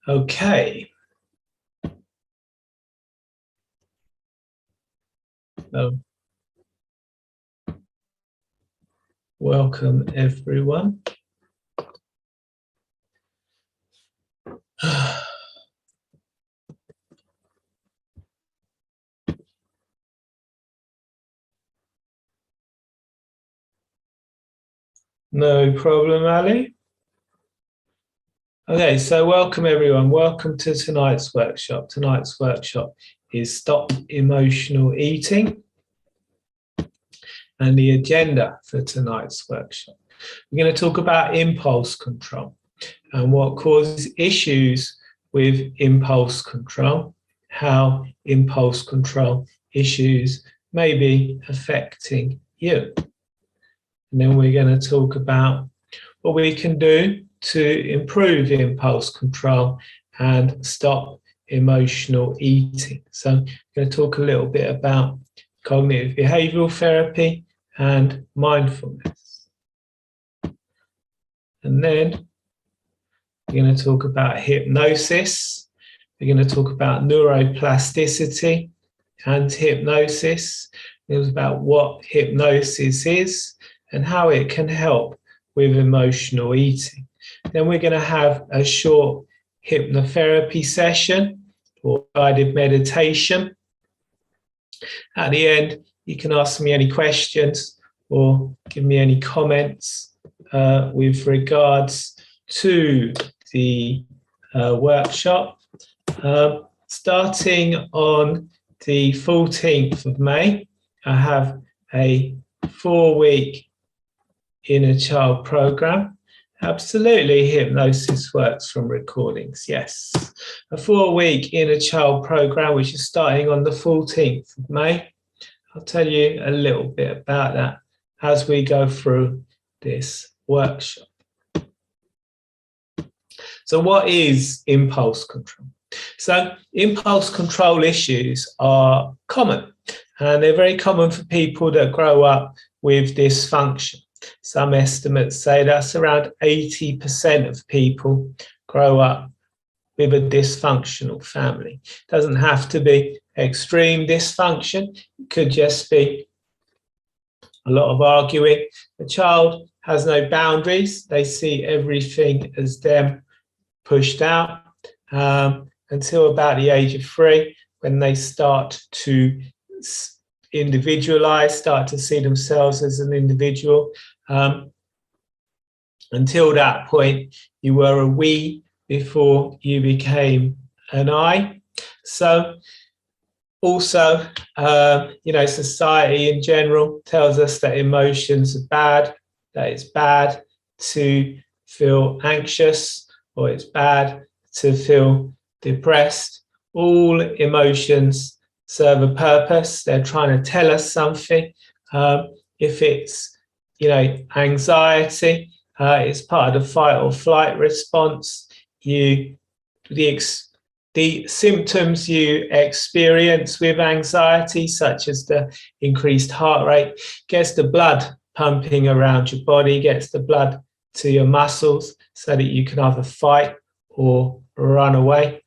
Okay. Welcome everyone. No problem, Ali. Okay, so welcome everyone. Welcome to tonight's workshop. Tonight's workshop is Stop Emotional Eating. And the agenda for tonight's workshop. We're going to talk about impulse control and what causes issues with impulse control, how impulse control issues may be affecting you. And then we're going to talk about what we can do to improve impulse control and stop emotional eating. So I'm going to talk a little bit about cognitive behavioral therapy and mindfulness. And then we're going to talk about hypnosis. We're going to talk about neuroplasticity and hypnosis. It was about what hypnosis is and how it can help with emotional eating. Then we're going to have a short hypnotherapy session or guided meditation. At the end, you can ask me any questions or give me any comments with regards to the workshop. Starting on the 14th of May, I have a 4-week inner child program. Absolutely, hypnosis works from recordings, yes. A 4-week inner child program, which is starting on the 14th of May. I'll tell you a little bit about that as we go through this workshop. So what is impulse control? So impulse control issues are common, and they're very common for people that grow up with dysfunction. Some estimates say that's around 80% of people grow up with a dysfunctional family. It doesn't have to be extreme dysfunction. It could just be a lot of arguing. The child has no boundaries. They see everything as them pushed out until about the age of 3, when they start to individualize, start to see themselves as an individual. Until that point, you were a we before you became an I. So also, society in general tells us that emotions are bad, that it's bad to feel anxious, or it's bad to feel depressed. All emotions serve a purpose. They're trying to tell us something. If it's, anxiety, it's part of the fight or flight response. The symptoms you experience with anxiety, such as the increased heart rate, gets the blood pumping around your body, gets the blood to your muscles so that you can either fight or run away.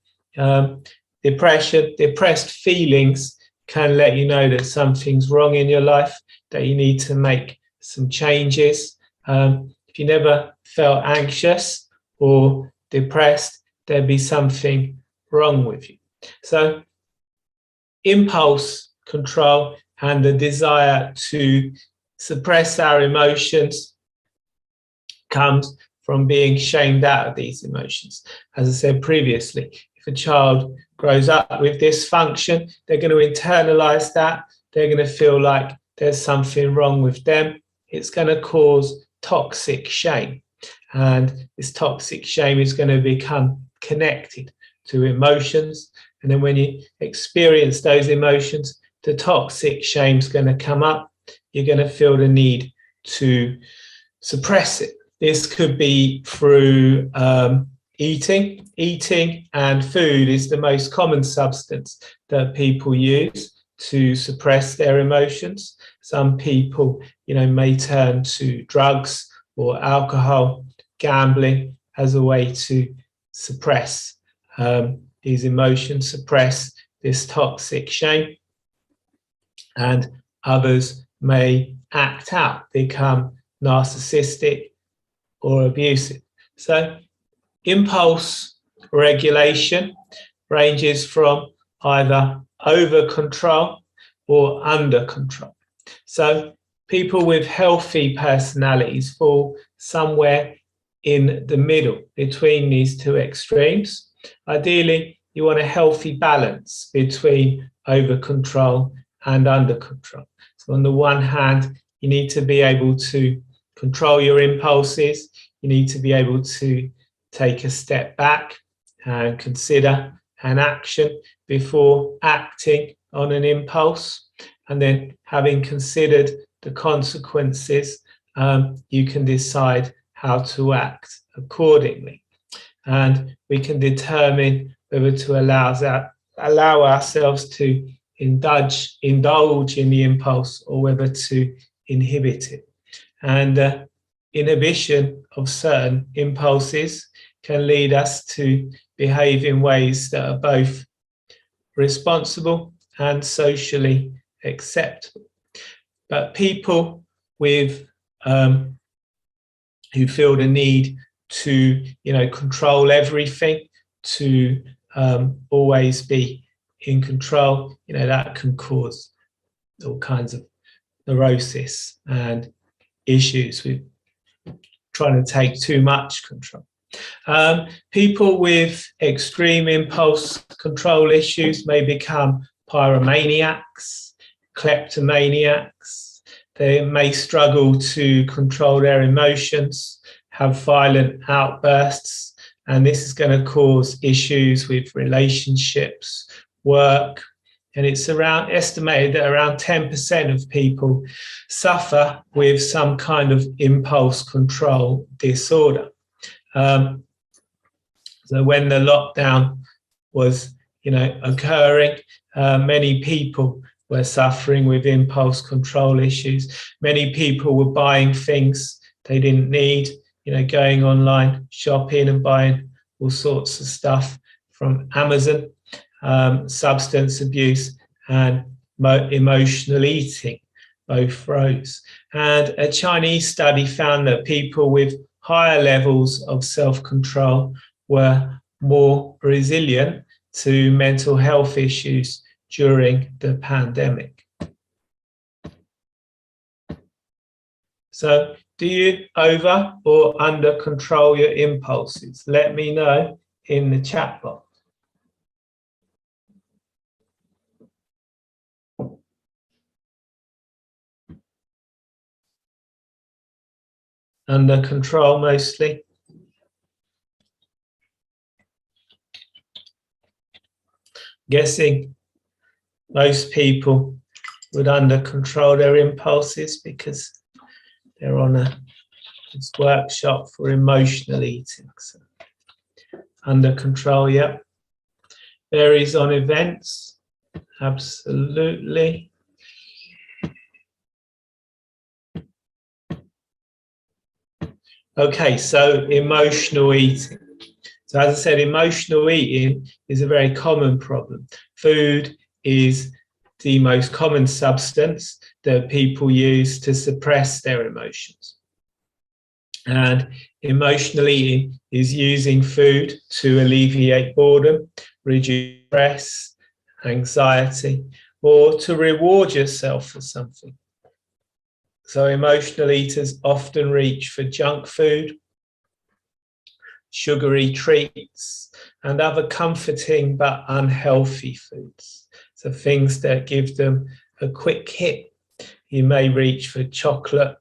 Depressed feelings can let you know that something's wrong in your life, that you need to make some changes. If you never felt anxious or depressed, there'd be something wrong with you. So impulse control and the desire to suppress our emotions comes from being shamed out of these emotions. As I said previously, if a child grows up with dysfunction, they're going to internalize that. They're going to feel like there's something wrong with them. It's going to cause toxic shame. And this toxic shame is going to become connected to emotions. And then when you experience those emotions, the toxic shame is going to come up. You're going to feel the need to suppress it. This could be through eating. Eating and food is the most common substance that people use to suppress their emotions. Some people, may turn to drugs or alcohol, gambling as a way to suppress these emotions, suppress this toxic shame, and others may act out, become narcissistic or abusive. So impulse regulation ranges from either over control or under control. So people with healthy personalities fall somewhere in the middle between these two extremes. Ideally, you want a healthy balance between over control and under control. So on the one hand, you need to be able to control your impulses. You need to be able to take a step back and consider an action before acting on an impulse. And then, having considered the consequences, you can decide how to act accordingly. And we can determine whether to allow ourselves to indulge in the impulse or whether to inhibit it. And inhibition of certain impulses can lead us to behave in ways that are both responsible and socially acceptable. But people with who feel the need to, control everything, to always be in control, that can cause all kinds of neurosis and issues with trying to take too much control. People with extreme impulse control issues may become pyromaniacs, kleptomaniacs. They may struggle to control their emotions, have violent outbursts, and this is going to cause issues with relationships, work. And it's estimated that around 10% of people suffer with some kind of impulse control disorder. So when the lockdown was, occurring, many people were suffering with impulse control issues. Many people were buying things they didn't need, going online shopping and buying all sorts of stuff from Amazon. Substance abuse and emotional eating both rose. And a Chinese study found that people with higher levels of self-control were more resilient to mental health issues during the pandemic. So, do you over or under control your impulses? Let me know in the chat box. Under control mostly. Guessing most people would under control their impulses because they're on this workshop for emotional eating. So under control, yeah. Varies on events, absolutely. Okay, so emotional eating. So as I said, emotional eating is a very common problem. Food is the most common substance that people use to suppress their emotions. And emotional eating is using food to alleviate boredom, reduce stress, anxiety, or to reward yourself for something. So emotional eaters often reach for junk food, sugary treats, and other comforting but unhealthy foods. So things that give them a quick hit. You may reach for chocolate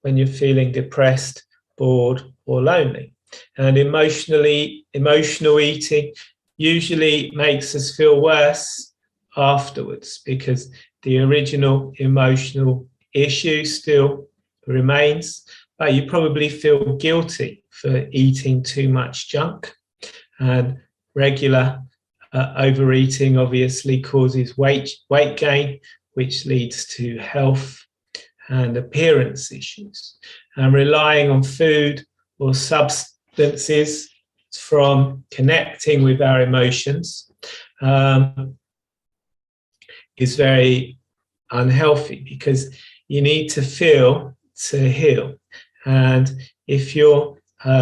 when you're feeling depressed, bored, or lonely. And emotional eating usually makes us feel worse afterwards because the original emotional issue still remains, but you probably feel guilty for eating too much junk. And regular overeating obviously causes weight gain, which leads to health and appearance issues. And relying on food or substances from connecting with our emotions is very unhealthy, because you need to feel to heal. And if you're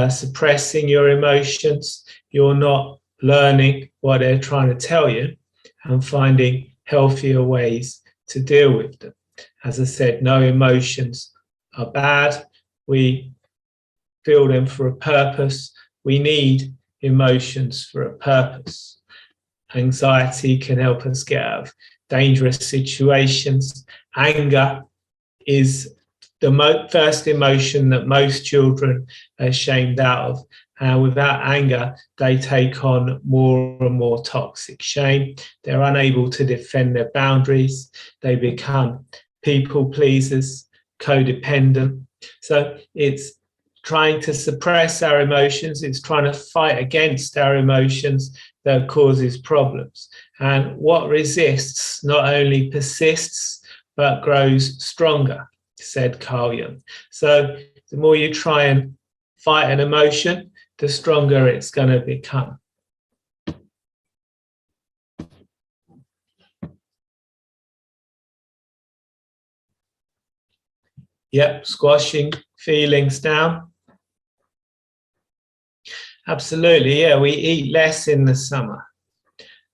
suppressing your emotions, you're not learning what they're trying to tell you and finding healthier ways to deal with them. As I said, no emotions are bad. We feel them for a purpose. We need emotions for a purpose. Anxiety can help us get out of dangerous situations. Anger is the first emotion that most children are shamed out of. And without anger, they take on more and more toxic shame. They're unable to defend their boundaries. They become people pleasers, codependent. So it's trying to suppress our emotions. It's trying to fight against our emotions that causes problems. And what resists not only persists, but grows stronger, said Carl Jung. So the more you try and fight an emotion, the stronger it's going to become. Yep, squashing feelings down. Absolutely, yeah, we eat less in the summer.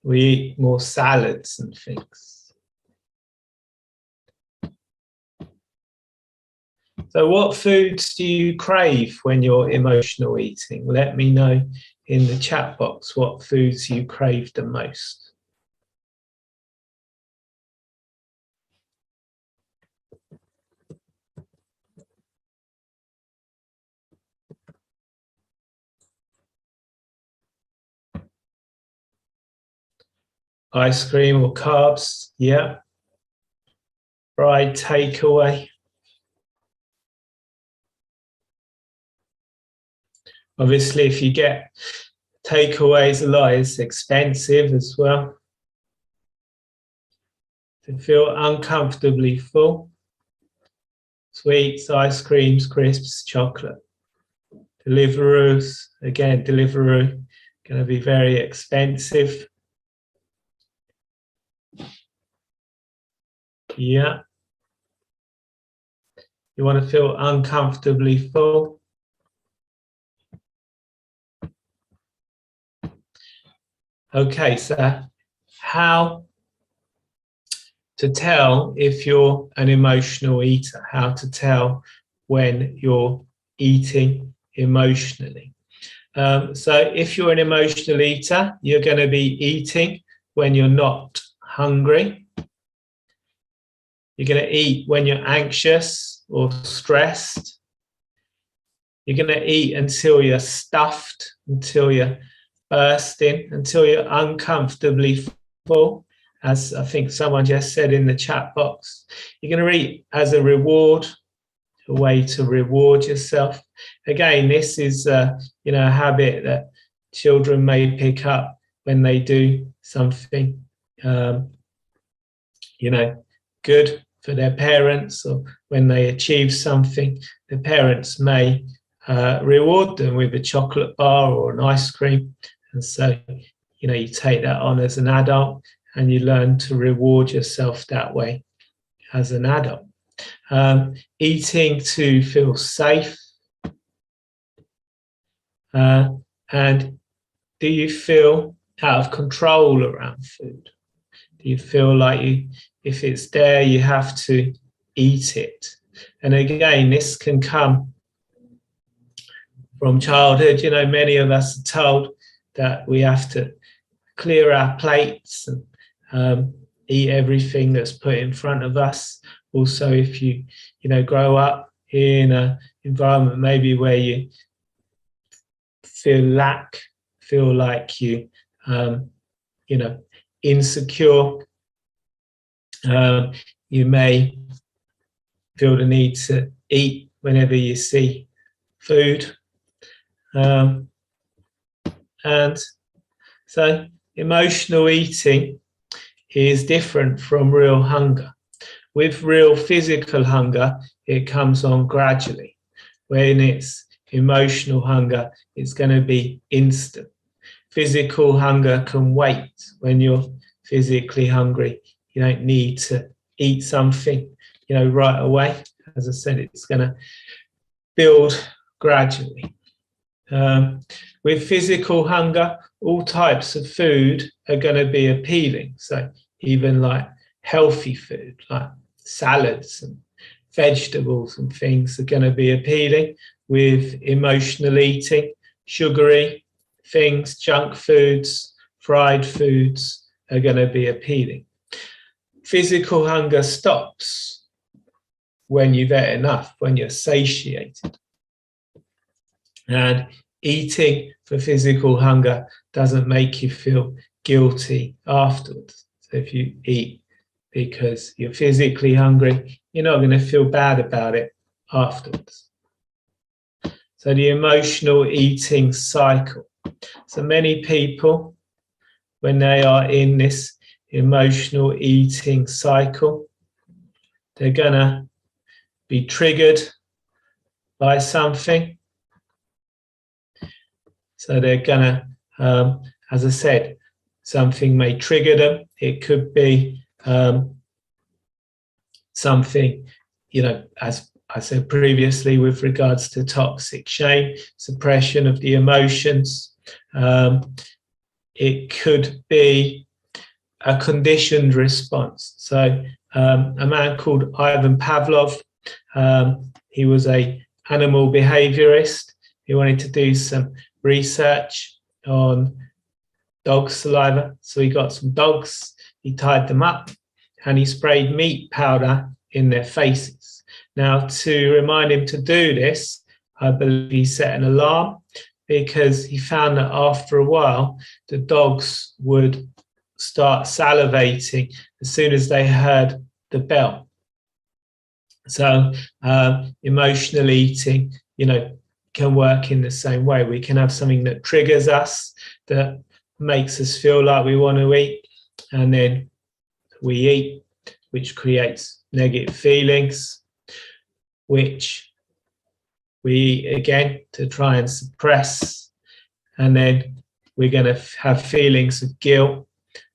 We eat more salads and things. So what foods do you crave when you're emotional eating? Let me know in the chat box what foods you crave the most. Ice cream or carbs, yeah. Fried takeaway. Obviously, if you get takeaways a lot, it's expensive as well. To feel uncomfortably full. Sweets, ice creams, crisps, chocolate. Deliveroo, again, Deliveroo, going to be very expensive. Yeah. You want to feel uncomfortably full. Okay, so how to tell if you're an emotional eater, how to tell when you're eating emotionally. So if you're an emotional eater, you're going to be eating when you're not hungry. You're going to eat when you're anxious or stressed. You're going to eat until you're stuffed, until you're bursting, until you're uncomfortably full, as I think someone just said in the chat box. You're going to eat as a reward, a way to reward yourself. Again, this is a habit that children may pick up when they do something, good for their parents, or when they achieve something, the parents may reward them with a chocolate bar or an ice cream. And so, you take that on as an adult and you learn to reward yourself that way as an adult. Eating to feel safe. And do you feel out of control around food? Do you feel like if it's there, you have to eat it? And again, this can come from childhood. Many of us are told that we have to clear our plates and eat everything that's put in front of us. Also, if you grow up in an environment maybe where you feel like you insecure, you may feel the need to eat whenever you see food. And so emotional eating is different from real hunger. With real physical hunger, it comes on gradually. When it's emotional hunger is going to be instant. Physical hunger can wait. When you're physically hungry, you don't need to eat something, right away. As I said, it's going to build gradually. With physical hunger, all types of food are going to be appealing. So even like healthy food, like salads and vegetables and things are going to be appealing. With emotional eating, sugary things, junk foods, fried foods are going to be appealing. Physical hunger stops when you've had enough, when you're satiated. And eating for physical hunger doesn't make you feel guilty afterwards. So if you eat because you're physically hungry, you're not going to feel bad about it afterwards. So the emotional eating cycle. So many people, when they are in this emotional eating cycle, they're going to be triggered by something. So they're going to, as I said, something may trigger them. It could be something, as I said previously, with regards to toxic shame, suppression of the emotions. It could be a conditioned response. So a man called Ivan Pavlov, he was an animal behaviorist. He wanted to do some research on dog saliva. So he got some dogs, he tied them up, and he sprayed meat powder in their faces. Now, to remind him to do this, I believe he set an alarm, because he found that after a while, the dogs would start salivating as soon as they heard the bell. So emotional eating, can work in the same way. We can have something that triggers us, that makes us feel like we want to eat, and then we eat, which creates negative feelings, which we eat again to try and suppress, and then we're going to have feelings of guilt.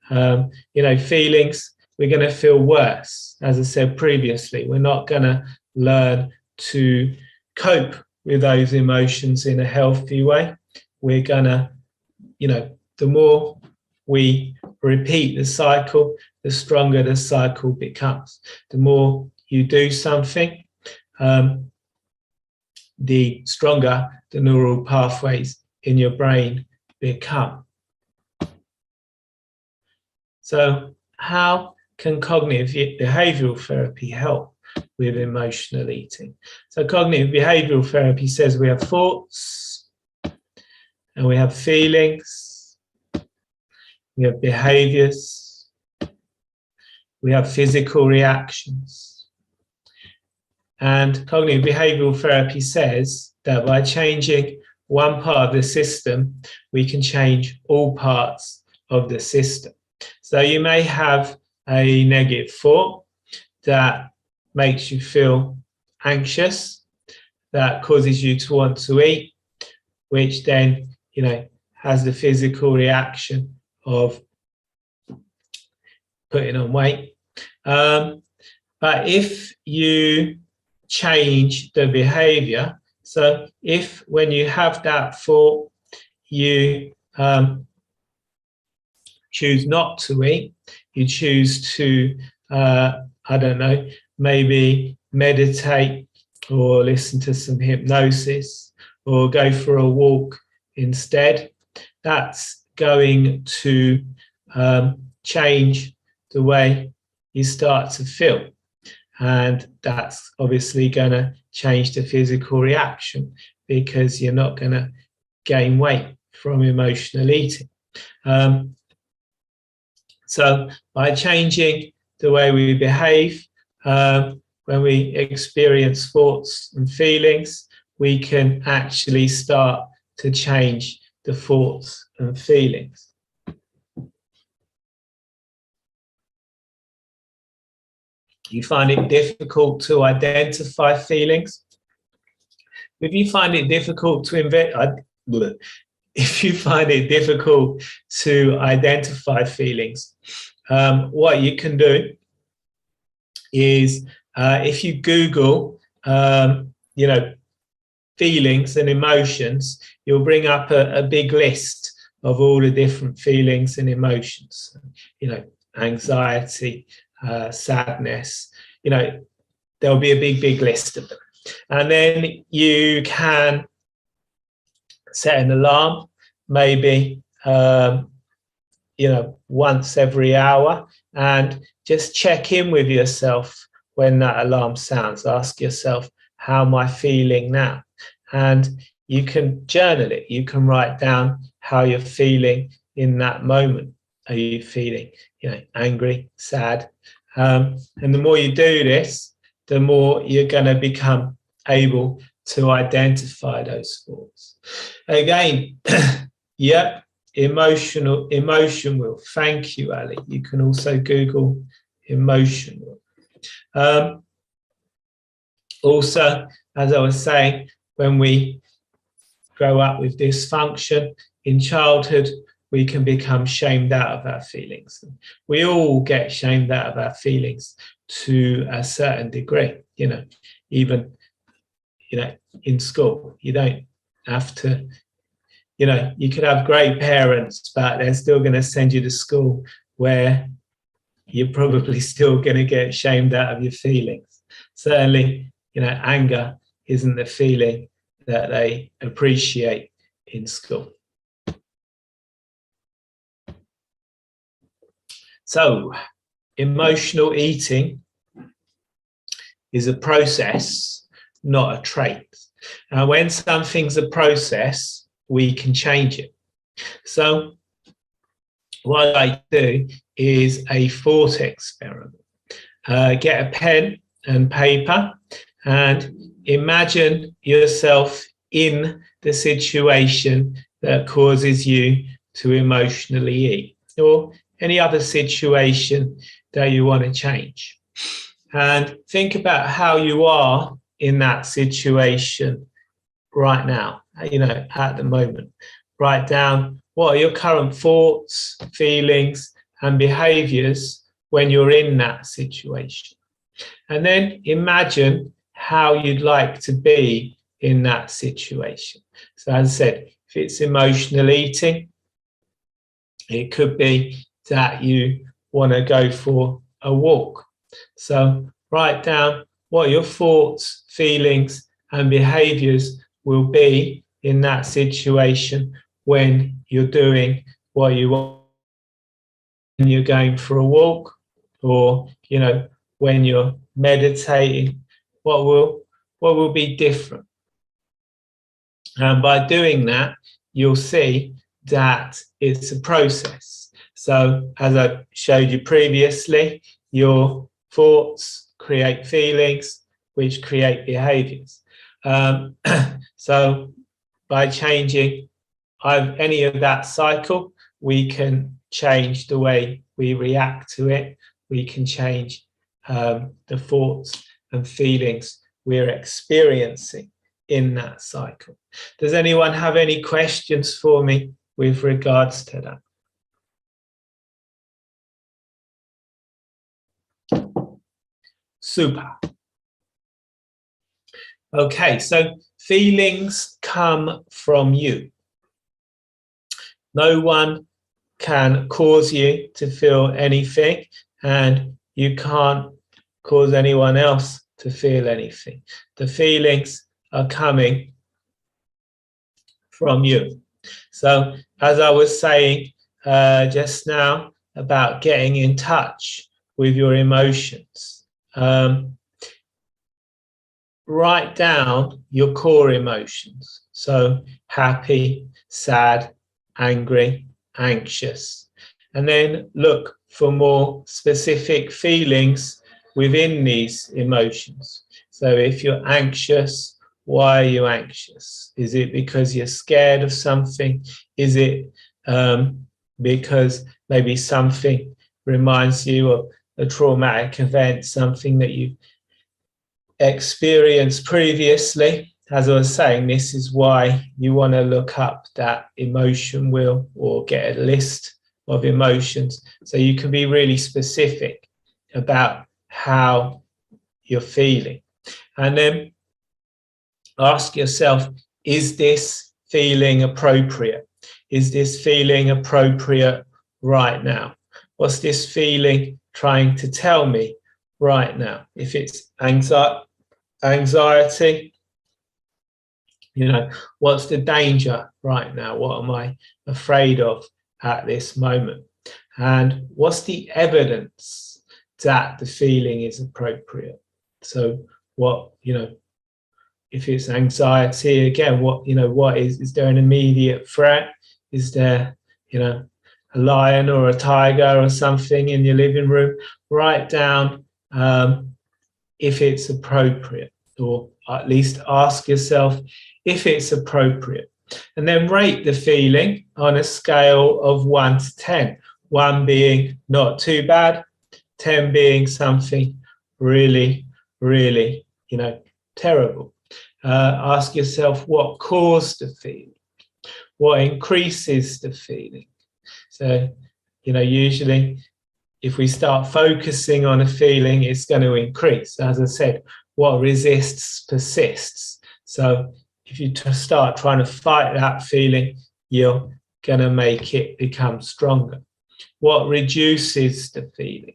Feelings, we're going to feel worse. As I said previously, we're not going to learn to cope with those emotions in a healthy way. We're going to, the more we repeat the cycle, the stronger the cycle becomes. The more you do something, the stronger the neural pathways in your brain become. So how can cognitive behavioral therapy help with emotional eating? So cognitive behavioral therapy says we have thoughts and we have feelings, we have behaviors, we have physical reactions. And cognitive behavioral therapy says that by changing one part of the system, we can change all parts of the system. So you may have a negative thought that makes you feel anxious, that causes you to want to eat, which then, has the physical reaction of putting on weight. But if you change the behavior, so if when you have that thought, you choose not to eat, you choose to, maybe meditate or listen to some hypnosis or go for a walk instead, that's going to change the way you start to feel. And that's obviously going to change the physical reaction, because you're not going to gain weight from emotional eating. So by changing the way we behave, when we experience thoughts and feelings, we can actually start to change the thoughts and feelings. You find it difficult to identify feelings? If you find it difficult to if you find it difficult to identify feelings, what you can do is if you Google, feelings and emotions, you'll bring up a big list of all the different feelings and emotions. Anxiety, sadness. There'll be a big list of them, and then you can set an alarm, maybe once every hour, and just check in with yourself when that alarm sounds. Ask yourself, how am I feeling now? And you can journal it. You can write down how you're feeling in that moment. Are you feeling, angry, sad? And the more you do this, the more you're going to become able to identify those thoughts. Again, yep, emotion wheel. Thank you, Ali. You can also Google emotion wheel. Also, as I was saying, when we grow up with dysfunction in childhood, we can become shamed out of our feelings. We all get shamed out of our feelings to a certain degree, even, in school. You don't have to, you could have great parents, but they're still going to send you to school where you're probably still going to get shamed out of your feelings. Certainly, anger isn't the feeling that they appreciate in school. So, emotional eating is a process, not a trait. And when something's a process, we can change it. So, what I do is a thought experiment. Get a pen and paper and imagine yourself in the situation that causes you to emotionally eat, or any other situation that you want to change. And think about how you are in that situation right now, at the moment. Write down what are your current thoughts, feelings, and behaviors when you're in that situation. And then imagine how you'd like to be in that situation. So as I said, if it's emotional eating, it could be that you want to go for a walk. So write down what your thoughts, feelings, and behaviors will be in that situation when you're doing what you want. When you're going for a walk, or when you're meditating, what will be different. And by doing that, you'll see that it's a process. So as I showed you previously, your thoughts create feelings, which create behaviors. So by changing any of that cycle, we can change the way we react to it. We can change the thoughts and feelings we're experiencing in that cycle. Does anyone have any questions for me with regards to that? Super. Okay, so feelings come from you. No one can cause you to feel anything, and you can't cause anyone else to feel anything. The feelings are coming from you. So as I was saying just now about getting in touch with your emotions, write down your core emotions. So happy, sad, angry, anxious, and then look for more specific feelings within these emotions. So if you're anxious, why are you anxious? Is it because you're scared of something? Is it because maybe something reminds you of a traumatic event, something that you experienced previously? as I was saying, this is why you want to look up that emotion wheel or get a list of emotions so you can be really specific about how you're feeling. And then ask yourself, is this feeling appropriate? Is this feeling appropriate right now? What's this feeling trying to tell me right now? If it's anxiety, what's the danger right now? What am I afraid of at this moment? And what's the evidence that the feeling is appropriate? So what, if it's anxiety, again, what is there an immediate threat? Is there, a lion or a tiger or something in your living room? Write down if it's appropriate, or at least ask yourself if it's appropriate. And then rate the feeling on a scale of 1 to 10. 1 being not too bad, 10 being something really, really, terrible. Ask yourself what caused the feeling, what increases the feeling. So, usually if we start focusing on a feeling, it's going to increase. As I said, what resists persists. So if you start trying to fight that feeling, you're going to make it become stronger. What reduces the feeling?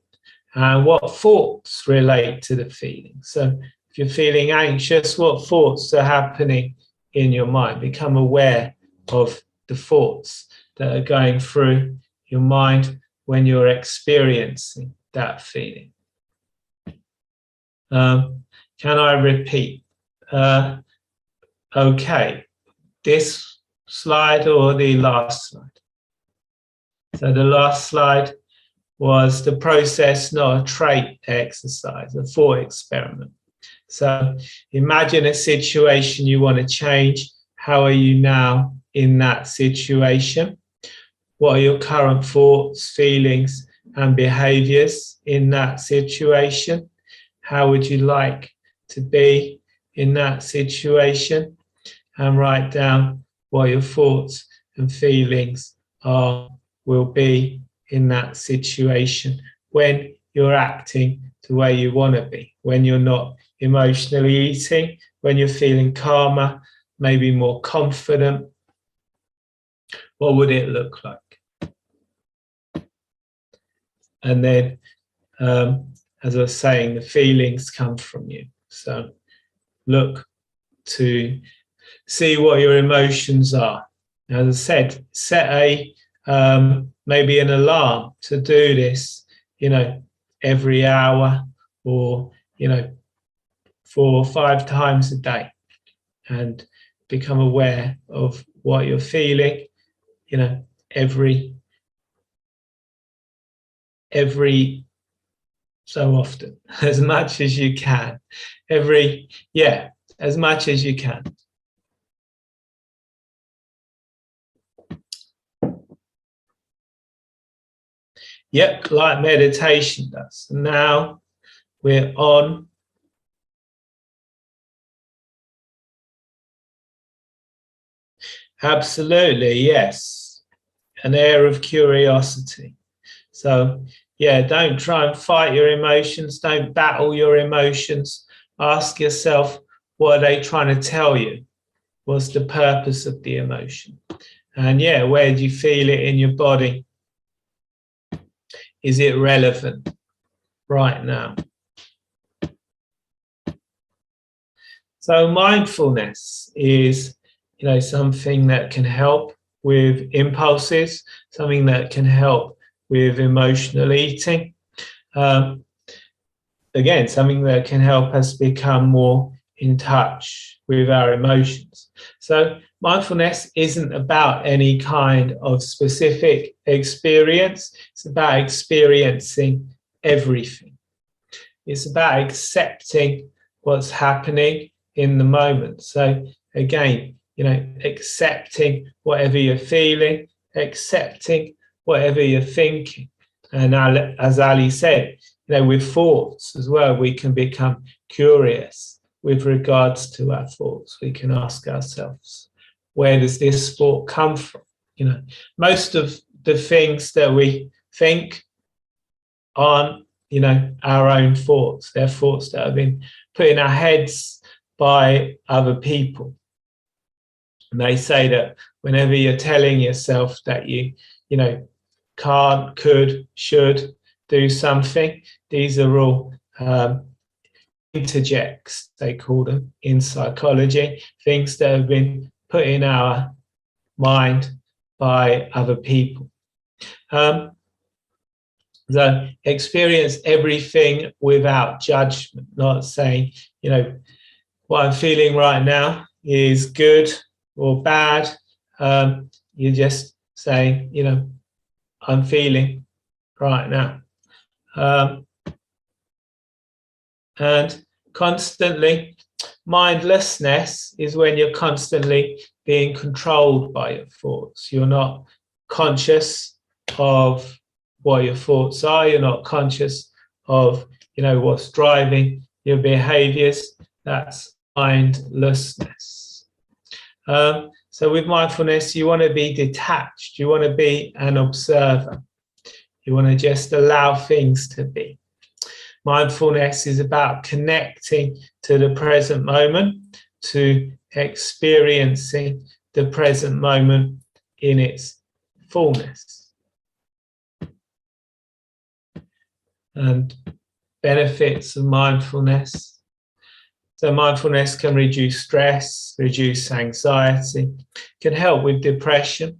And what thoughts relate to the feeling? So if you're feeling anxious, what thoughts are happening in your mind? Become aware of the thoughts that are going through your mind when you're experiencing that feeling. Can I repeat? Okay, this slide or the last slide? So the last slide was the process, not a trait exercise, a thought experiment. So imagine a situation you want to change. How are you now in that situation? What are your current thoughts, feelings, and behaviors in that situation? How would you like to be in that situation? And write down what your thoughts and feelings will be in that situation when you're acting the way you want to be, when you're not emotionally eating, when you're feeling calmer, maybe more confident. What would it look like? And then, as I was saying, the feelings come from you. So look to see what your emotions are. As I said, set maybe an alarm to do this, every hour or, 4 or 5 times a day, and become aware of what you're feeling, every so often, as much as you can, as much as you can. Yep, like meditation does. Now we're on absolutely, yes, an air of curiosity. So don't try and fight your emotions, don't battle your emotions. Ask yourself, what are they trying to tell you? What's the purpose of the emotion? And where do you feel it in your body? Is it relevant right now? So mindfulness is, something that can help with impulses, something that can help with emotional eating. Again, something that can help us become more in touch with our emotions. So mindfulness isn't about any kind of specific experience. It's about experiencing everything. It's about accepting what's happening in the moment. So again, accepting whatever you're feeling, accepting whatever you're thinking. And as Ali said, with thoughts as well, we can become curious. with regards to our thoughts. We can ask ourselves, where does this thought come from? You know, most of the things that we think aren't, you know, our own thoughts. They're thoughts that have been put in our heads by other people. And they say that whenever you're telling yourself that you know, can't, could, should do something, these are all interjects, they call them in psychology, things that have been put in our mind by other people. So experience everything without judgment, not saying, you know, what I'm feeling right now is good or bad. You're just saying, you know, I'm feeling right now. And constantly, mindlessness is when you're constantly being controlled by your thoughts. You're not conscious of what your thoughts are. You're not conscious of, you know, what's driving your behaviors. That's mindlessness. So with mindfulness, you want to be detached. You want to be an observer. You want to just allow things to be. Mindfulness is about connecting to the present moment, to experiencing the present moment in its fullness. And benefits of mindfulness. So mindfulness can reduce stress, reduce anxiety, can help with depression.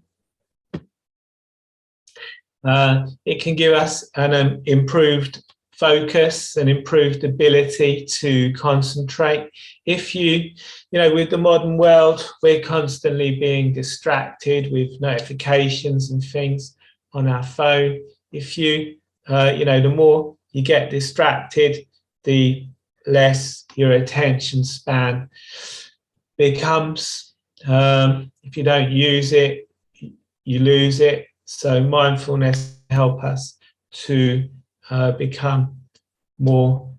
It can give us an improved focus and improved ability to concentrate. If you know, with the modern world, we're constantly being distracted with notifications and things on our phone. If you, you know, the more you get distracted, the less your attention span becomes. If you don't use it, you lose it. So mindfulness helps us to become more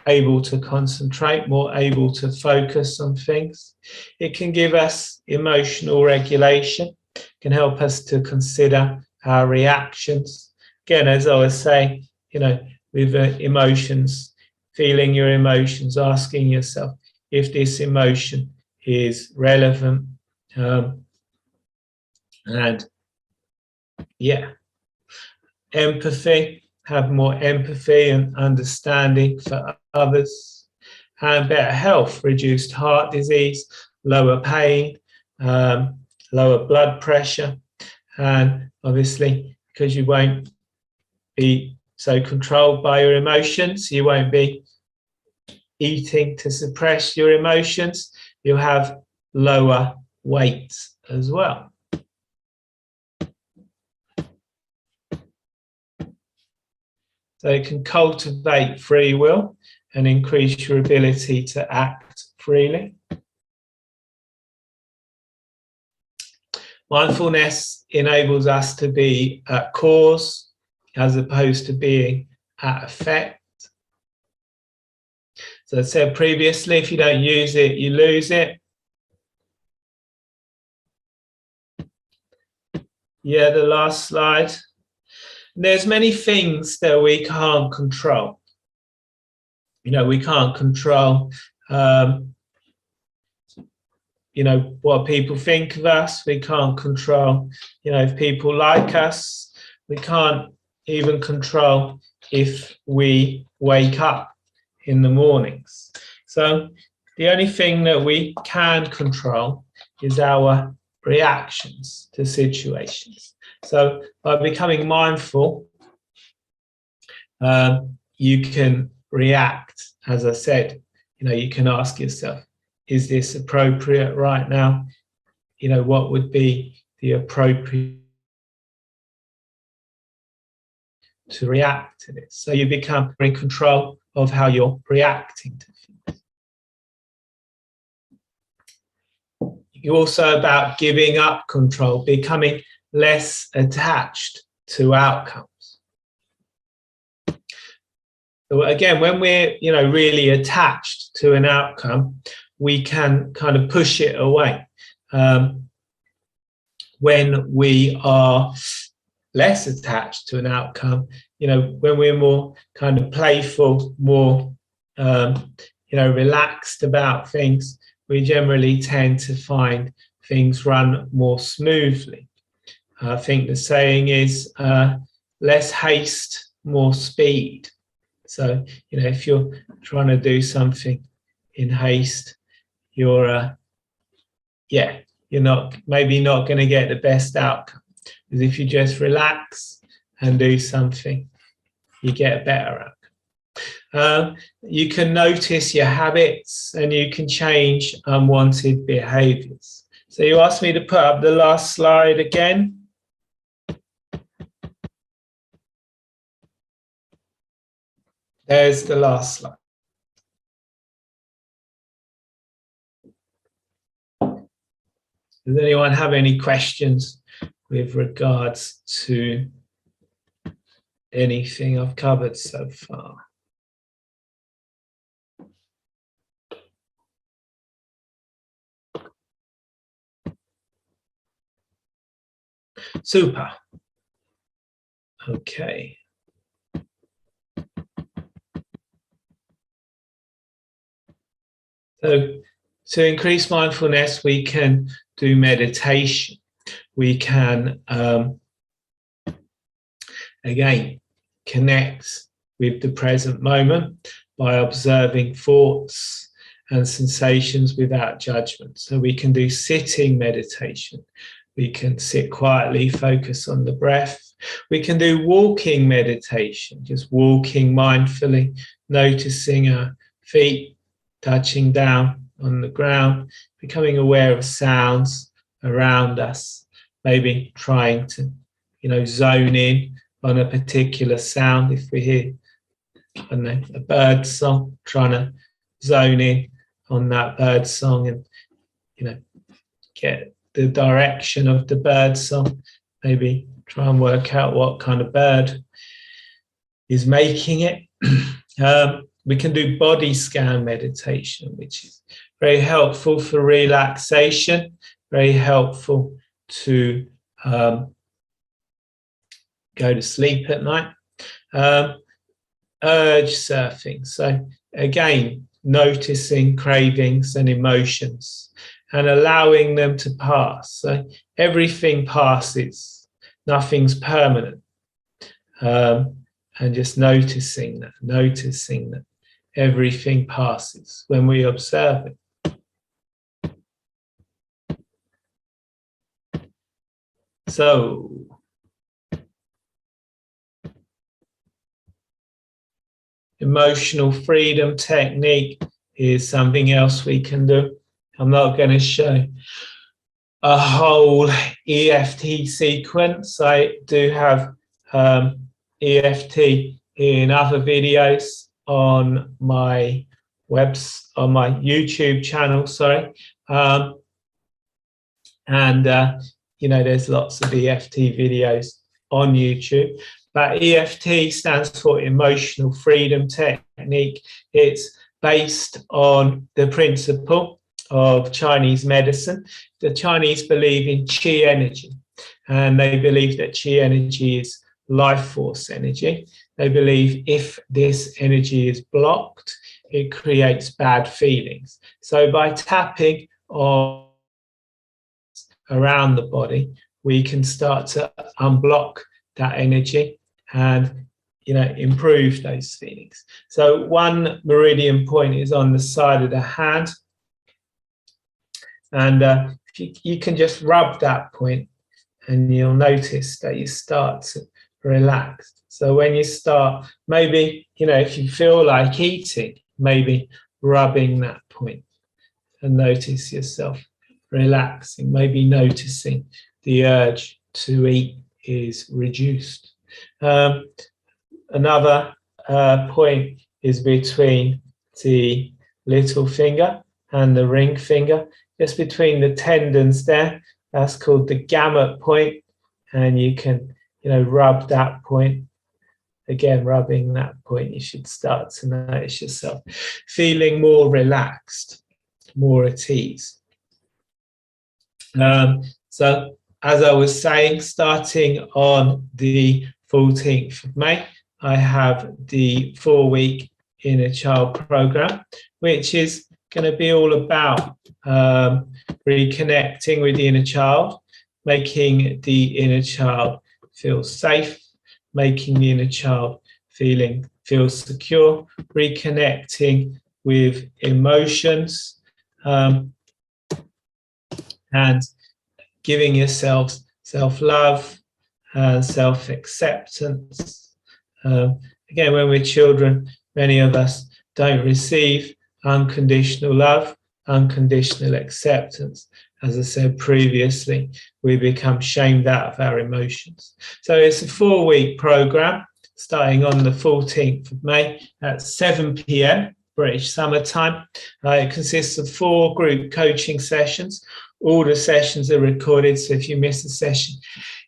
able to concentrate, more able to focus on things. It can give us emotional regulation, can help us to consider our reactions. Again, as I was saying, you know, with emotions, feeling your emotions, asking yourself if this emotion is relevant. And yeah, empathy, have more empathy and understanding for others, and better health, reduced heart disease, lower pain, lower blood pressure, and obviously because you won't be so controlled by your emotions, you won't be eating to suppress your emotions, you'll have lower weight as well. So it can cultivate free will and increase your ability to act freely. Mindfulness enables us to be at cause as opposed to being at effect. So I said previously, if you don't use it, you lose it. Yeah, the last slide. There's many things that we can't control. You know, we can't control, you know, what people think of us. We can't control, you know, if people like us. We can't even control if we wake up in the mornings. So the only thing that we can control is our reactions to situations. So by becoming mindful, you can react. As I said, you know, you can ask yourself, is this appropriate right now? You know, what would be the appropriate to react to this? So you become in control of how you're reacting to things. You're also about giving up control, becoming less attached to outcomes. So again, when we're, really attached to an outcome, we can kind of push it away. When we are less attached to an outcome, when we're more kind of playful, more, relaxed about things, we generally tend to find things run more smoothly. I think the saying is less haste, more speed. So, if you're trying to do something in haste, you're maybe not going to get the best outcome. Because if you just relax and do something, you get a better outcome. You can notice your habits and you can change unwanted behaviors. So you asked me to put up the last slide again. There's the last slide. Does anyone have any questions with regards to anything I've covered so far? Super. Okay. So to increase mindfulness, we can do meditation. We can, again, connect with the present moment by observing thoughts and sensations without judgment. So we can do sitting meditation. We can sit quietly, focus on the breath. We can do walking meditation, just walking mindfully, noticing our feet touching down on the ground, becoming aware of sounds around us, maybe trying to, zone in on a particular sound. If we hear, I don't know, a bird song, trying to zone in on that bird song and, get the direction of the bird song, maybe try and work out what kind of bird is making it. We can do body scan meditation, which is very helpful for relaxation, very helpful to go to sleep at night. Urge surfing. So again, noticing cravings and emotions and allowing them to pass. So everything passes, nothing's permanent. And just noticing that everything passes when we observe it. So, emotional freedom technique is something else we can do. I'm not going to show a whole EFT sequence. I do have EFT in other videos on my YouTube channel, there's lots of EFT videos on YouTube. But EFT stands for Emotional Freedom Technique. It's based on the principle of Chinese medicine. The Chinese believe in qi energy, and they believe that qi energy is life force energy. They believe if this energy is blocked, it creates bad feelings. So by tapping on around the body, we can start to unblock that energy and improve those feelings. So one meridian point is on the side of the hand, and you can just rub that point and you'll notice that you start to relax. So when you start, maybe, if you feel like eating, maybe rubbing that point and notice yourself relaxing, maybe noticing the urge to eat is reduced. Another point is between the little finger and the ring finger, just between the tendons there. That's called the Gamut Point, and you can rub that point again, rubbing that point, you should start to notice yourself feeling more relaxed, more at ease. So as I was saying, starting on the 14th of May, I have the 4-week Inner Child program, which is going to be all about reconnecting with the inner child, making the inner child feel safe, making the inner child feel secure, reconnecting with emotions, and giving yourselves self-love and self-acceptance. Again, when we're children, many of us don't receive unconditional love, unconditional acceptance. As I said previously, we become shamed out of our emotions. So it's a 4-week program starting on the 14th of May at 7 p.m. British Summer Time. It consists of 4 group coaching sessions. All the sessions are recorded, so if you miss a session,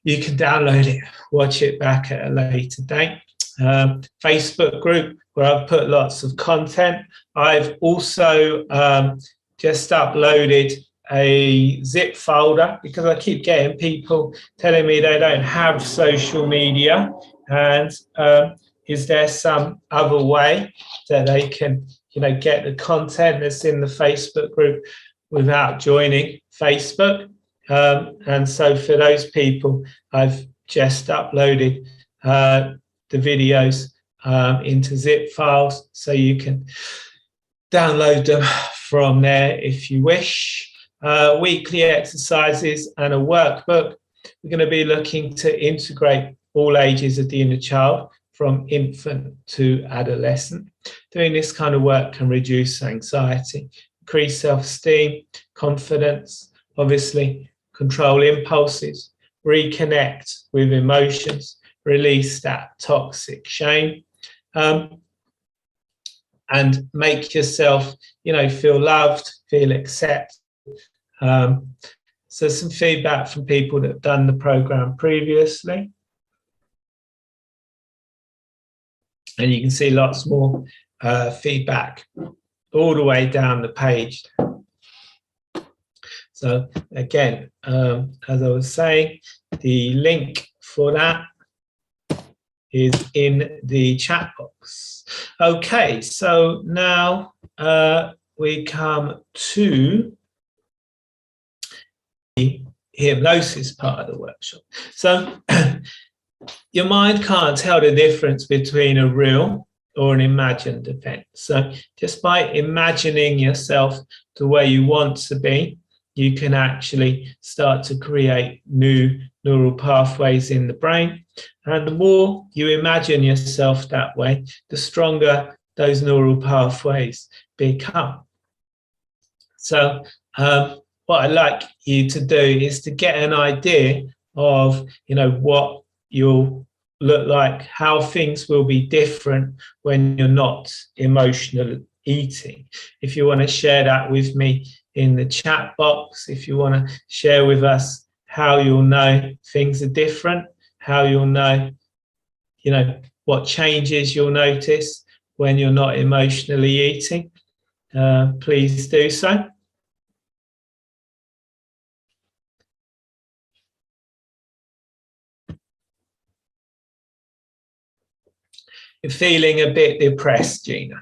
you can download it, watch it back at a later date. Facebook group where I've put lots of content. I've also just uploaded a zip folder because I keep getting people telling me they don't have social media, and is there some other way that they can, get the content that's in the Facebook group without joining Facebook? And so for those people, I've just uploaded the videos into zip files, so you can download them from there if you wish. Weekly exercises and a workbook. We're going to be looking to integrate all ages of the inner child, from infant to adolescent. Doing this kind of work can reduce anxiety, increase self-esteem, confidence, obviously control impulses, reconnect with emotions, release that toxic shame, and make yourself, feel loved, feel accepted. So some feedback from people that have done the program previously. And you can see lots more feedback all the way down the page. So again, as I was saying, the link for that is in the chat box. Okay, so now we come to the hypnosis part of the workshop. So your mind can't tell the difference between a real or an imagined event. So just by imagining yourself the way you want to be, you can actually start to create new neural pathways in the brain. And the more you imagine yourself that way, the stronger those neural pathways become. So what I'd like you to do is to get an idea of, what you'll look like, how things will be different when you're not emotional eating. If you want to share that with me in the chat box, if you want to share with us how you'll know things are different, how you'll know, what changes you'll notice when you're not emotionally eating, please do so. You're feeling a bit depressed, Gina.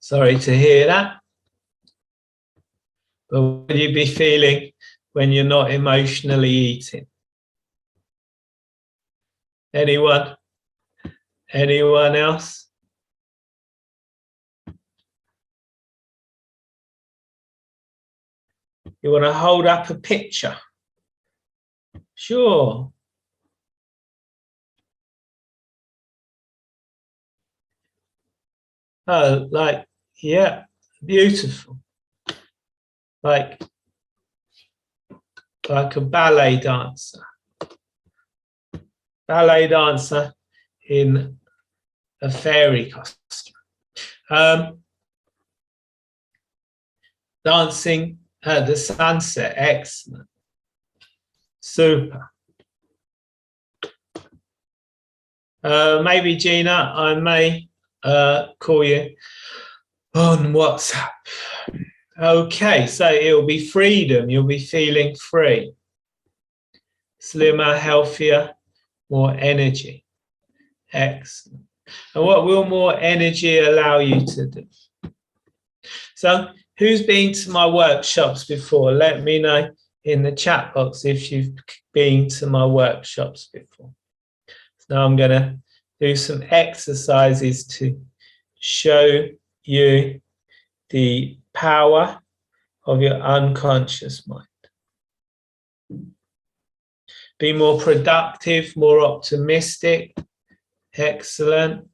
Sorry to hear that. But what would you be feeling when you're not emotionally eating? Anyone? Anyone else? You want to hold up a picture? Sure. Oh, yeah, beautiful. Like a ballet dancer. Ballet dancer in a fairy costume. Dancing at the sunset, excellent. Super. Maybe Gina, I may call you on WhatsApp. Okay, so it'll be freedom. You'll be feeling free, slimmer, healthier, more energy. Excellent. And what will more energy allow you to do? So who's been to my workshops before? Let me know in the chat box if you've been to my workshops before. So now I'm going to do some exercises to show you the power of your unconscious mind. Be more productive, more optimistic. Excellent.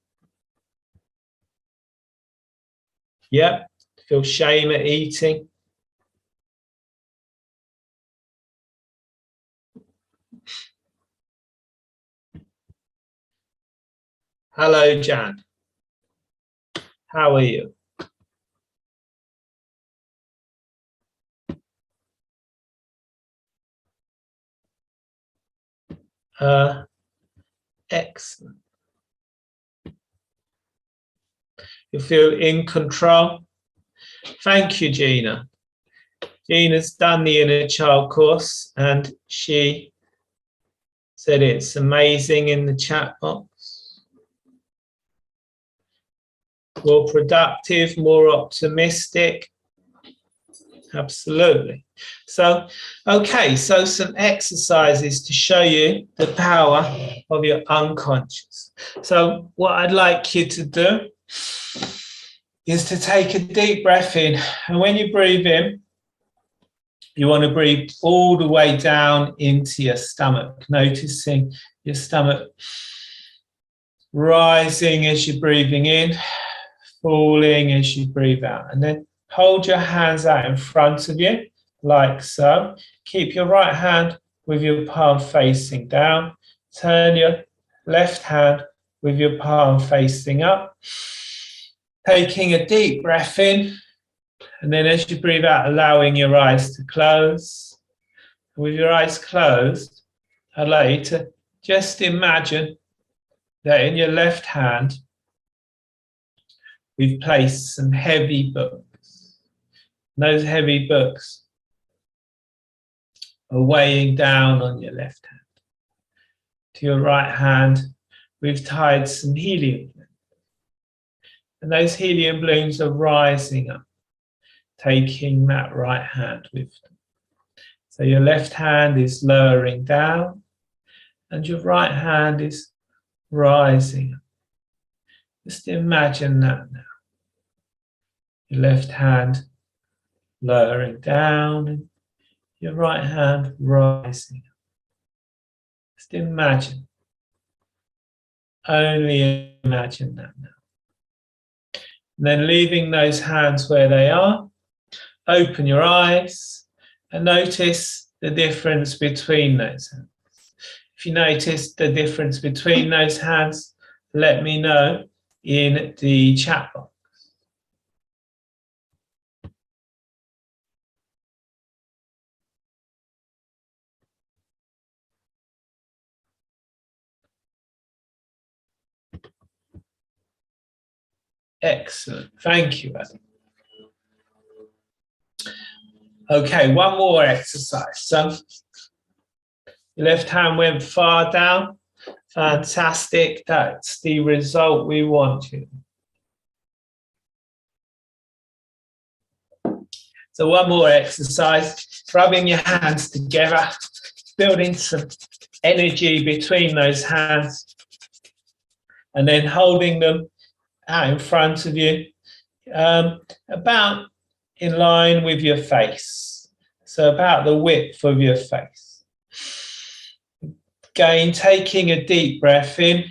Yep. Feel shame at eating. Hello, Jan. How are you? Excellent. You feel in control. Thank you, Gina. Gina's done the Inner Child course and she said it's amazing in the chat box. More productive, more optimistic. Absolutely. So, okay, so some exercises to show you the power of your unconscious. So what I'd like you to do is to take a deep breath in. And when you breathe in, you want to breathe all the way down into your stomach, noticing your stomach rising as you're breathing in, falling as you breathe out. And then hold your hands out in front of you, like so. Keep your right hand with your palm facing down. Turn your left hand with your palm facing up. Taking a deep breath in. And then as you breathe out, allowing your eyes to close. With your eyes closed, I'd like you to just imagine that in your left hand, we've placed some heavy books. And those heavy books are weighing down on your left hand. To your right hand, we've tied some helium balloons. And those helium balloons are rising up, taking that right hand with them. So your left hand is lowering down and your right hand is rising up. Just imagine that now. Your left hand lowering down and your right hand rising up. Just imagine. Only imagine that now. And then leaving those hands where they are, open your eyes and notice the difference between those hands. If you notice the difference between those hands, let me know in the chat box. Excellent. Thank you, Adam. Okay, one more exercise. So your left hand went far down. Fantastic. That's the result we wanted. So one more exercise, rubbing your hands together, building some energy between those hands, and then holding them out in front of you, about in line with your face. So about the width of your face. Again, taking a deep breath in,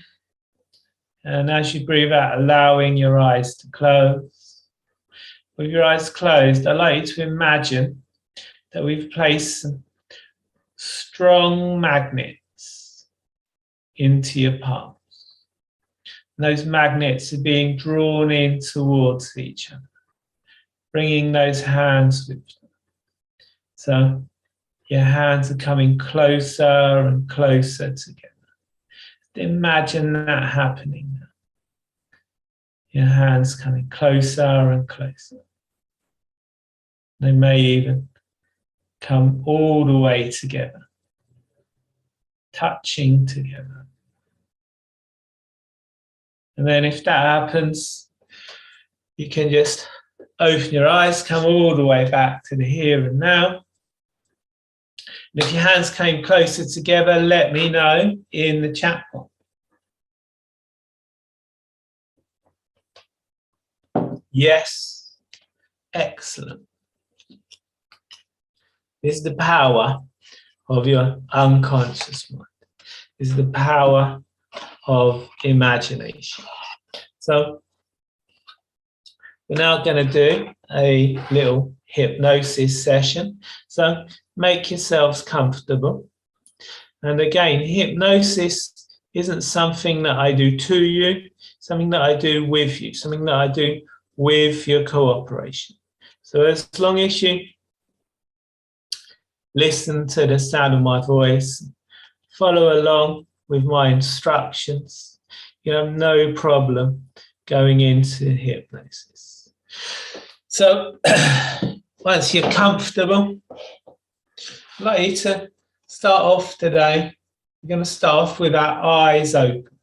and as you breathe out, allowing your eyes to close. With your eyes closed, I'd like you to imagine that we've placed some strong magnets into your palms. And those magnets are being drawn in towards each other, bringing those hands with them. So your hands are coming closer and closer together. Imagine that happening now. Your hands coming closer and closer. They may even come all the way together, touching together. And then if that happens, you can just open your eyes, come all the way back to the here and now. And if your hands came closer together, let me know in the chat box. Yes, excellent. This is the power of your unconscious mind. This is the power of imagination. So we're now going to do a little hypnosis session. So make yourselves comfortable. And again, hypnosis isn't something that I do to you, something that I do with you, something that I do with your cooperation. So as long as you listen to the sound of my voice, follow along with my instructions, you have no problem going into hypnosis. So once you're comfortable, I'd like you to start off today. We're going to start off with our eyes open.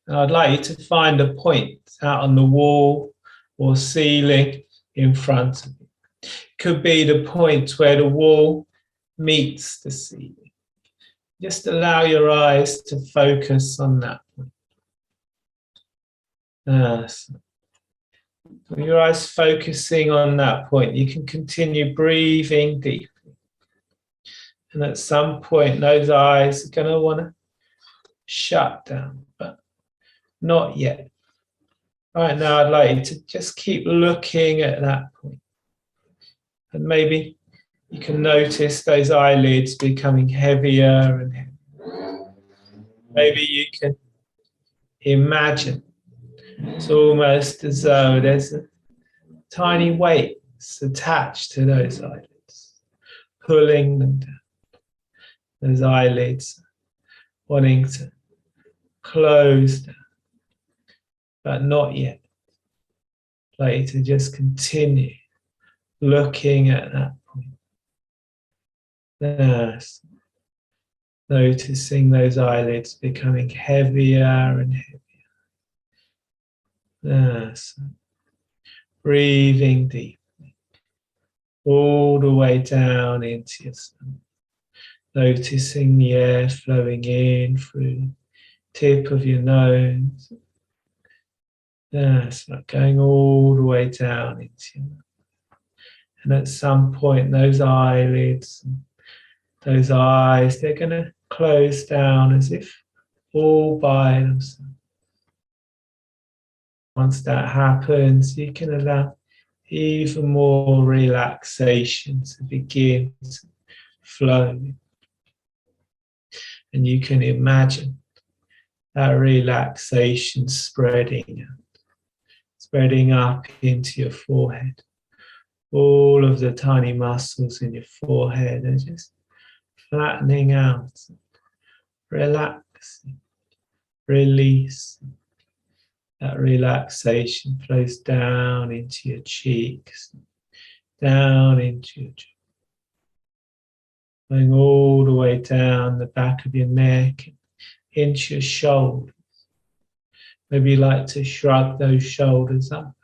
And I'd like you to find a point out on the wall or ceiling in front of you. It could be the point where the wall meets the ceiling. Just allow your eyes to focus on that point. With your eyes focusing on that point, you can continue breathing deeply. And at some point, those eyes are going to want to shut down, but not yet. Right now, I'd like you to just keep looking at that point. And maybe you can notice those eyelids becoming heavier and heavier. Maybe you can imagine it's almost as though there's a tiny weight attached to those eyelids, pulling them down. Those eyelids wanting to close down, but not yet. I'd like you to just continue looking at that point. Yes. Noticing those eyelids becoming heavier and heavier. Yes. Breathing deeply, all the way down into your stomach. Noticing the air flowing in through the tip of your nose. Yes, going all the way down into your mouth. And at some point, those eyelids, those eyes, they're going to close down as if all by themselves. Once that happens, you can allow even more relaxation to begin to flow. And you can imagine that relaxation spreading up into your forehead. All of the tiny muscles in your forehead are just flattening out, relaxing, releasing. That relaxation flows down into your cheeks, down into your jaw, going all the way down the back of your neck, into your shoulders. Maybe you like to shrug those shoulders up.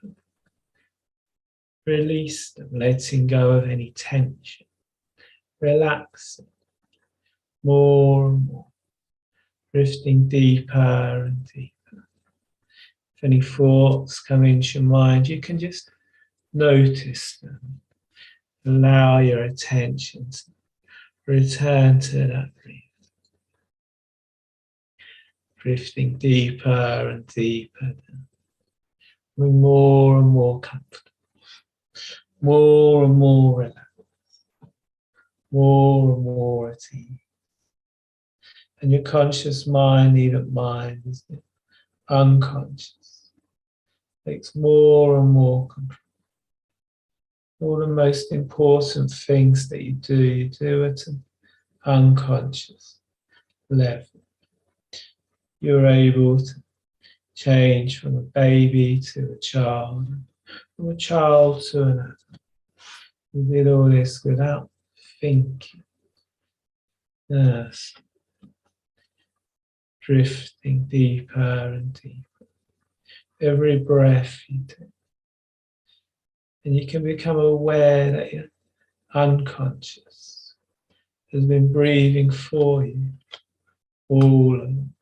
Release them, letting go of any tension. Relaxing more and more, drifting deeper and deeper. If any thoughts come into your mind, you can just notice them. Allow your attention to return to that breath. Drifting deeper and deeper, becoming more and more comfortable, more and more relaxed, more and more at ease. And your conscious mind, needn't mind, is it? Unconscious, takes more and more control. All the most important things that you do at an unconscious level. you're able to change from a baby to a child, from a child to an adult. You did all this without thinking. Yes. Drifting deeper and deeper. Every breath you take. And you can become aware that you're unconscious has been breathing for you all along.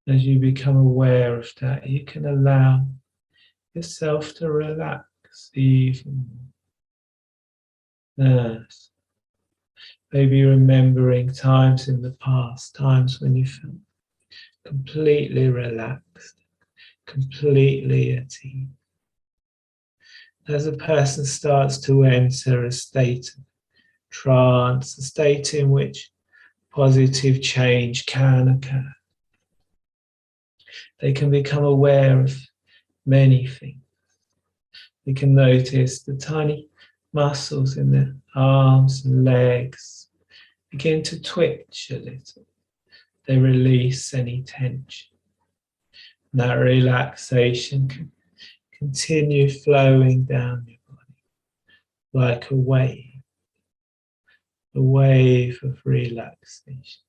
As you become aware of that, you can allow yourself to relax even more. Yes. Maybe remembering times in the past, times when you felt completely relaxed, completely at ease. As a person starts to enter a state of trance, a state in which positive change can occur, they can become aware of many things. They can notice the tiny muscles in their arms and legs begin to twitch a little. They release any tension. And that relaxation can continue flowing down your body like a wave of relaxation,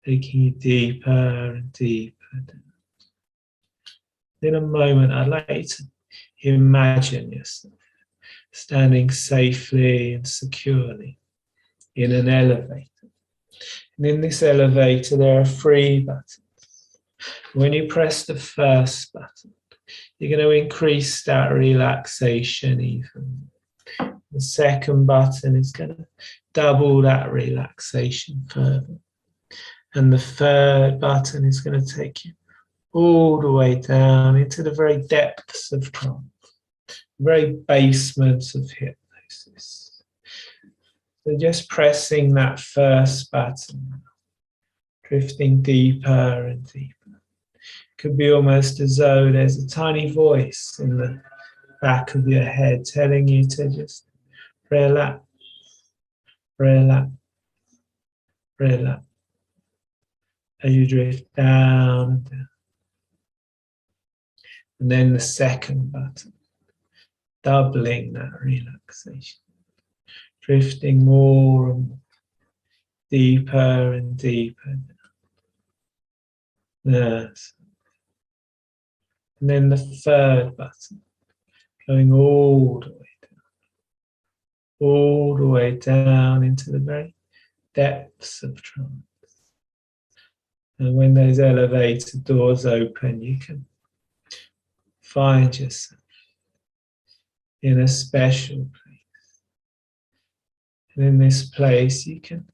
taking you deeper and deeper down. In a moment, I'd like you to imagine yourself standing safely and securely in an elevator. And in this elevator, there are 3 buttons. When you press the first button, you're going to increase that relaxation even. The second button is going to double that relaxation further. And the third button is going to take you all the way down into the very depths of trance, the very basement of hypnosis. So just pressing that first button, drifting deeper and deeper. Could be almost as though there's a tiny voice in the back of your head telling you to just relax, relax, relax. As you drift down and down. And then the second button, doubling that relaxation, drifting more and more, deeper and deeper. Yes. And then the third button, going all the way down into the very depths of trance. And when those elevator doors open, you can find yourself in a special place. And in this place, you can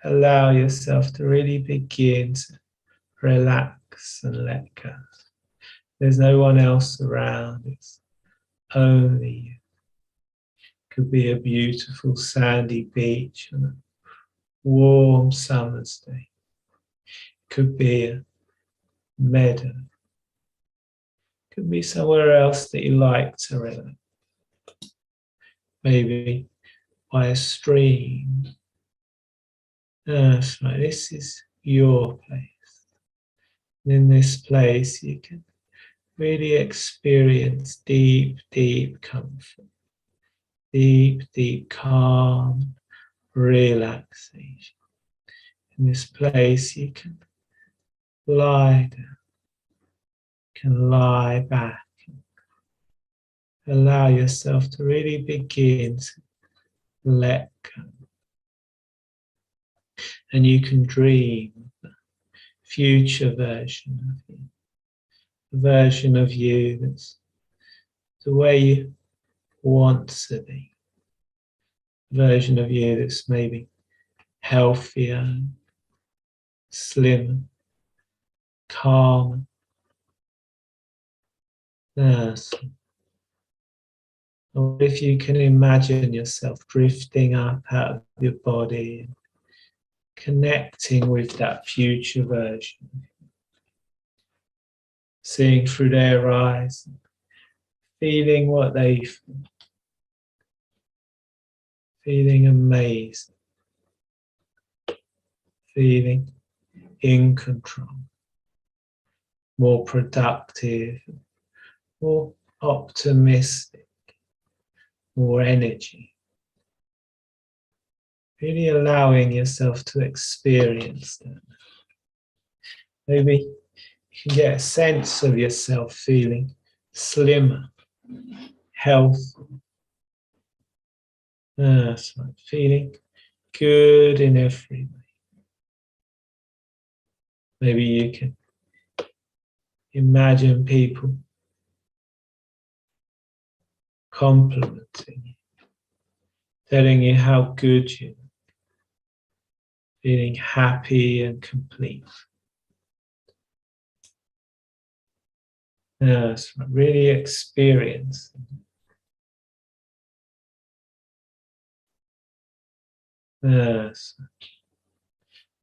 allow yourself to really begin to relax and let go. There's no one else around, it's only you. Could be a beautiful sandy beach on a warm summer's day. Could be a meadow. Could be somewhere else that you like to relax. Maybe by a stream. That's right, this is your place. And in this place you can really experience deep, deep comfort. Deep, deep calm, relaxation. In this place you can lie down, can lie back, allow yourself to really begin to let go. And you can dream of the future version of you, the version of you that's the way you want to be, the version of you that's maybe healthier, slimmer, calmer. Yes. Or if you can imagine yourself drifting up out of your body, and connecting with that future version, seeing through their eyes, feeling what they feel, feeling amazing, feeling in control, more productive, more optimistic, more energy. Really allowing yourself to experience that. Maybe you can get a sense of yourself feeling slimmer, healthy. That's right, feeling good in every way. Maybe you can imagine people complimenting you, telling you how good you are, feeling happy and complete. Yes, really experience. Yes.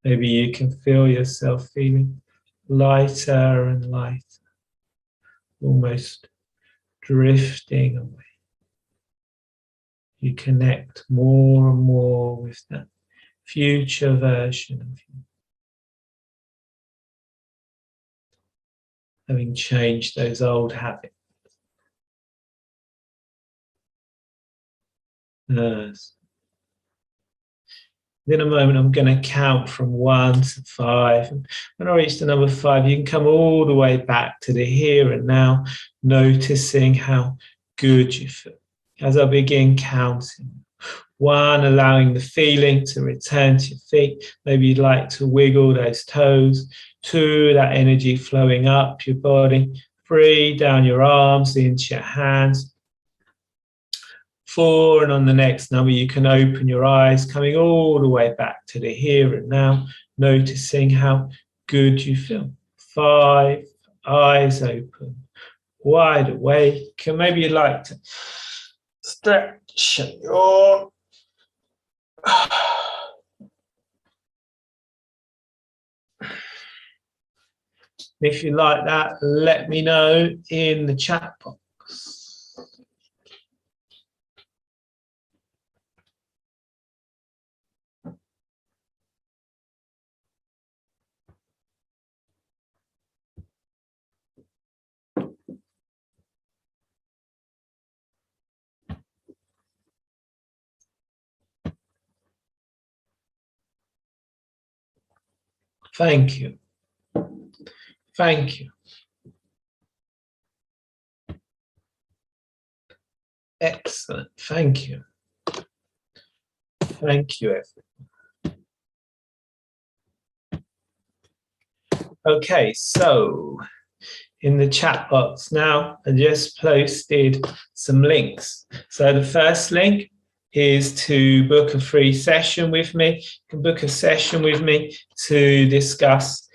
Maybe you can feel yourself feeling lighter and lighter, almost drifting away. You connect more and more with that future version of you, having changed those old habits. Yes. In a moment, I'm going to count from 1 to 5. And when I reach the number 5, you can come all the way back to the here and now, noticing how good you feel. As I begin counting, 1, allowing the feeling to return to your feet. Maybe you'd like to wiggle those toes. 2, that energy flowing up your body. 3, down your arms into your hands. 4, and on the next number, you can open your eyes, coming all the way back to the here and now, noticing how good you feel. 5, eyes open, wide awake, and maybe you'd like to stretch and yawn. If you like that, let me know in the chat box. Thank you. Thank you. Excellent. Thank you. Thank you, everyone. Okay, so in the chat box now, I just posted some links. So the first link is to book a free session with me. You can book a session with me to discuss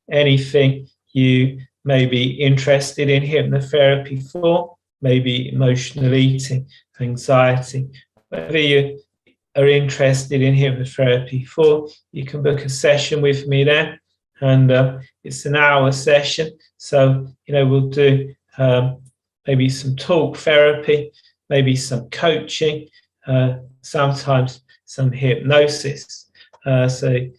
anything you may be interested in hypnotherapy for, maybe emotional eating, anxiety, whatever you are interested in hypnotherapy for, you can book a session with me there. And it's an hour session. So, we'll do maybe some talk therapy, maybe some coaching, sometimes some hypnosis. Obviously,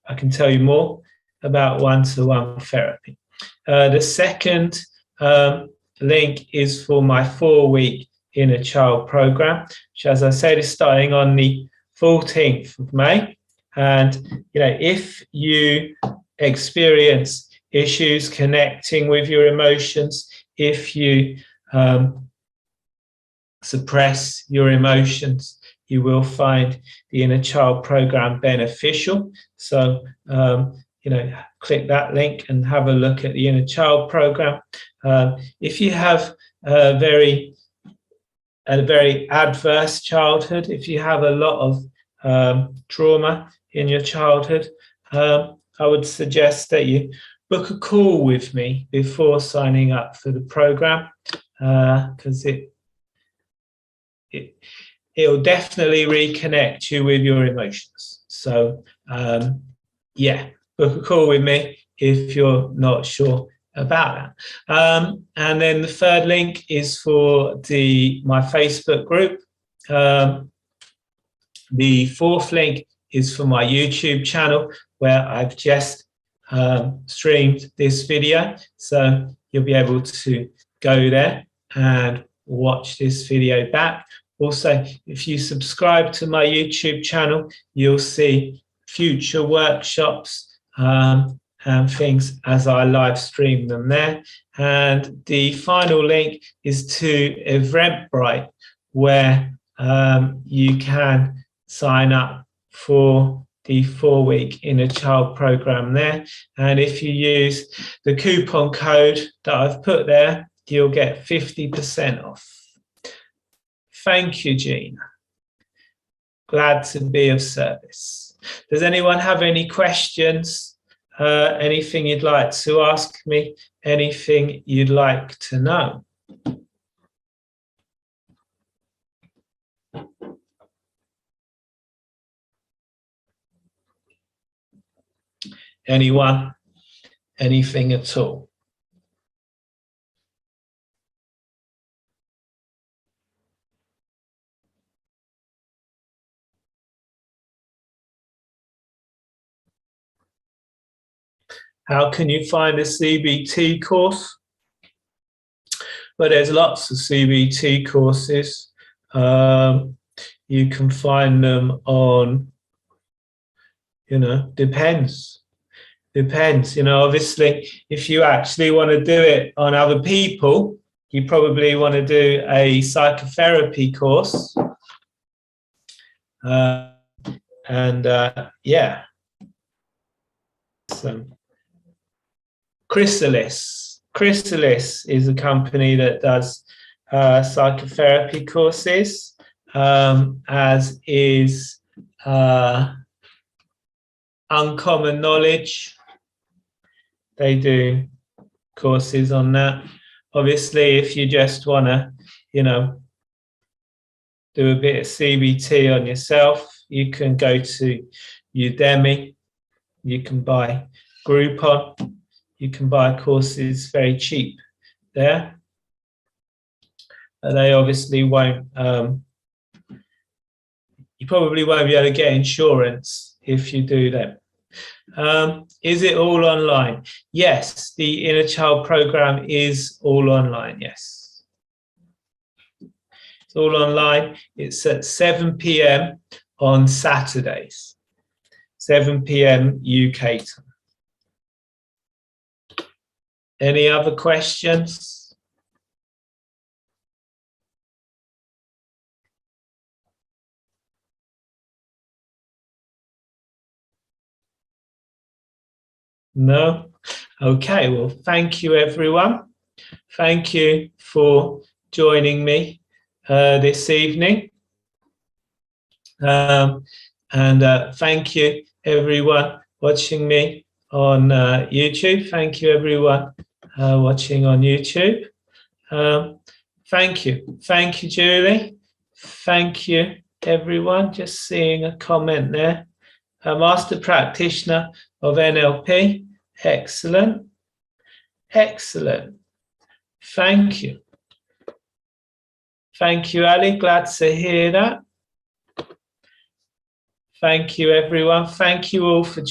I can tell you more about one-to-one therapy. The second link is for my 4-week Inner Child program, which, as I said, is starting on the 14th of May. And, if you experience issues connecting with your emotions, if you suppress your emotions, you will find the Inner Child program beneficial. So, click that link and have a look at the Inner Child program. If you have a very adverse childhood, if you have a lot of trauma in your childhood, I would suggest that you book a call with me before signing up for the program, because it'll definitely reconnect you with your emotions. So book a call with me if you're not sure about that. And then the third link is for my Facebook group. The fourth link is for my YouTube channel, where I've just streamed this video. So you'll be able to go there and watch this video back. Also, if you subscribe to my YouTube channel, you'll see future workshops and things as I live stream them there. And the final link is to Eventbrite, where you can sign up for the 4-week inner child program there. And if you use the coupon code that I've put there, you'll get 50% off. Thank you, Gina. Glad to be of service. Does anyone have any questions? Anything you'd like to ask me? Anything you'd like to know? Anyone? Anything at all? How can you find a CBT course? Well, there's lots of CBT courses. You can find them on, depends. Obviously, if you actually want to do it on other people, you probably want to do a psychotherapy course. Yeah. So, Chrysalis is a company that does psychotherapy courses, as is Uncommon Knowledge. They do courses on that. Obviously, if you just want to, do a bit of CBT on yourself, you can go to Udemy. You can buy Groupon. You can buy courses very cheap there. They obviously won't, you probably won't be able to get insurance if you do that. Is it all online? Yes, the Inner Child program is all online, yes. It's all online. It's at 7 p.m. on Saturdays, 7 p.m. UK time. Any other questions? No? Okay, well, thank you, everyone. Thank you for joining me this evening. Thank you, everyone watching me on YouTube. Thank you, everyone watching on YouTube. Thank you. Thank you, Julie. Thank you, everyone. Just seeing a comment there. A master practitioner of NLP. Excellent. Excellent. Thank you. Thank you, Ali. Glad to hear that. Thank you, everyone. Thank you all for